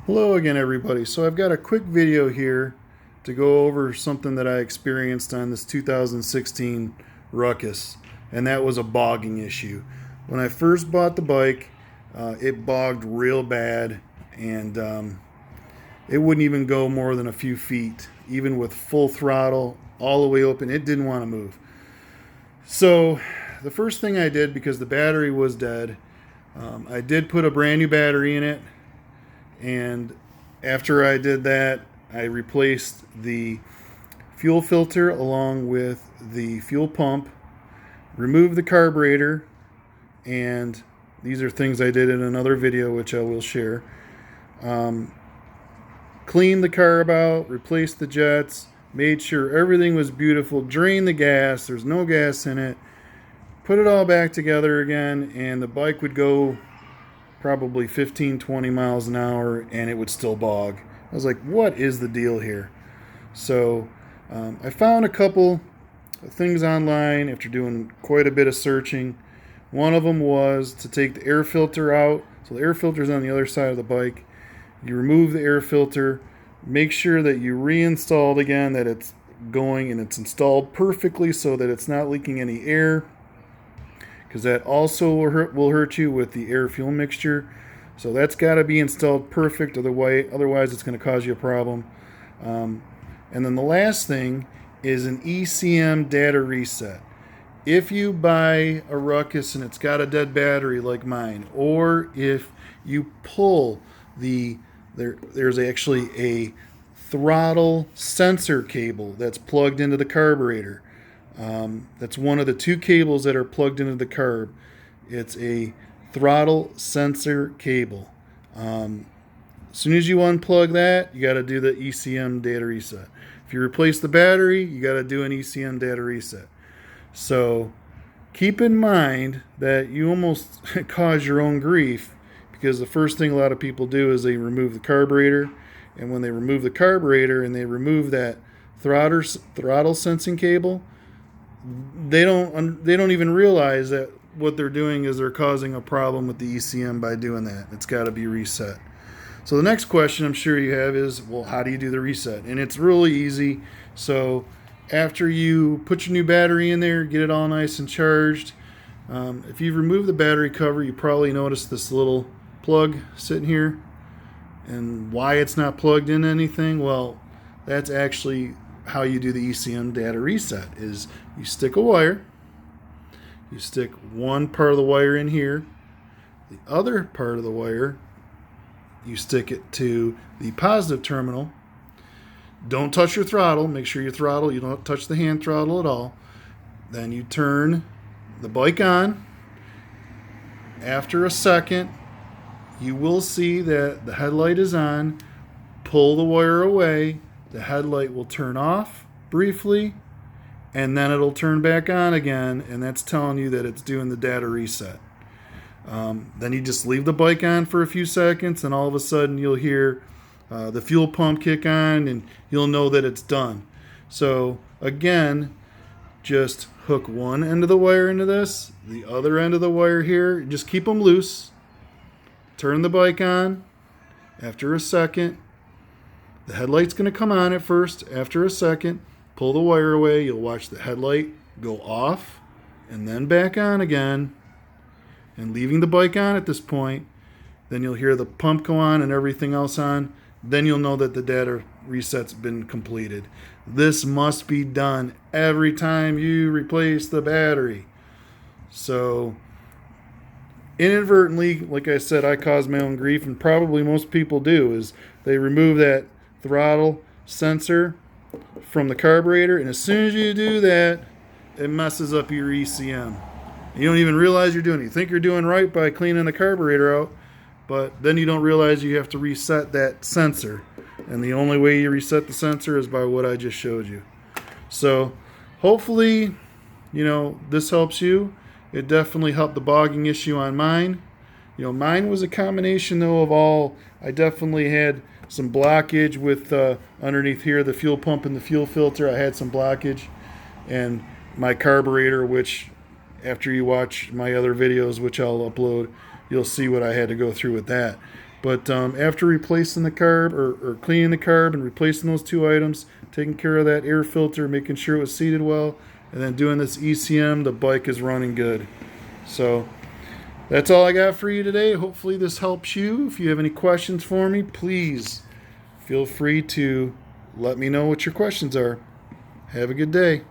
Hello again, everybody. So I've got a quick video here to go over something that I experienced on this 2016 Ruckus, and that was a bogging issue. When I first bought the bike, it bogged real bad, and it wouldn't even go more than a few feet, even with full throttle all the way open. It didn't want to move. So the first thing I did, because the battery was dead, I did put a brand new battery in it. And after I did that, I replaced the fuel filter along with the fuel pump, removed the carburetor, and these are things I did in another video which I will share. Cleaned the carb out, replaced the jets, made sure everything was beautiful, drained the gas, there's no gas in it, put it all back together again, and the bike would go probably 15-20 miles an hour and it would still bog. I was like, what is the deal here? So I found a couple of things online after doing quite a bit of searching. One of them was to take the air filter out. So the air filter is on the other side of the bike. You remove the air filter, make sure that you reinstall it again, that it's going and it's installed perfectly so that it's not leaking any air, because that also will hurt you with the air fuel mixture. So that's got to be installed perfect, otherwise it's going to cause you a problem. And then the last thing is an ECM data reset. If you buy a Ruckus and it's got a dead battery like mine, or if you pull there's actually a throttle sensor cable that's plugged into the carburetor. That's one of the two cables that are plugged into the carb. It's a throttle sensor cable. As soon as you unplug that, you got to do the ECM data reset. If you replace the battery, you got to do an ECM data reset. So keep in mind that you almost cause your own grief, because the first thing a lot of people do is they remove the carburetor, and when they remove the carburetor and they remove that throttle sensing cable, they don't even realize that what they're doing is they're causing a problem with the ECM by doing that. It's got to be reset. So the next question I'm sure you have is, well, how do you do the reset? And it's really easy. So after you put your new battery in there, get it all nice and charged, if you've removed the battery cover, you probably noticed this little plug sitting here. And why it's not plugged in anything? Well, that's actually how you do the ECM data reset. Is you stick a wire, you stick one part of the wire in here, the other part of the wire you stick it to the positive terminal. Don't touch your throttle. Make sure your throttle, you don't touch the hand throttle at all. Then you turn the bike on. After a second, you will see that the headlight is on. Pull the wire away. The headlight will turn off briefly, and then it'll turn back on again, and that's telling you that it's doing the data reset. Then you just leave the bike on for a few seconds, and all of a sudden you'll hear the fuel pump kick on, and you'll know that it's done. So again, just hook one end of the wire into this, the other end of the wire here, just keep them loose. Turn the bike on. After a second, the headlight's going to come on at first. After a second, pull the wire away. You'll watch the headlight go off and then back on again. And leaving the bike on at this point, then you'll hear the pump go on and everything else on. Then you'll know that the data reset's been completed. This must be done every time you replace the battery. So inadvertently, like I said, I caused my own grief, and probably most people do, is they remove that throttle sensor from the carburetor, and as soon as you do that, it messes up your ECM. You don't even realize you're doing it. You think you're doing right by cleaning the carburetor out, but then you don't realize you have to reset that sensor. And the only way you reset the sensor is by what I just showed you. So hopefully, this helps you. It definitely helped the bogging issue on mine. Mine was a combination, though, of all. I definitely had some blockage with underneath here, the fuel pump and the fuel filter. I had some blockage. And my carburetor, which after you watch my other videos, which I'll upload, you'll see what I had to go through with that. But after replacing the carb or cleaning the carb and replacing those two items, taking care of that air filter, making sure it was seated well, and then doing this ECM, the bike is running good. So that's all I got for you today. Hopefully this helps you. If you have any questions for me, please feel free to let me know what your questions are. Have a good day.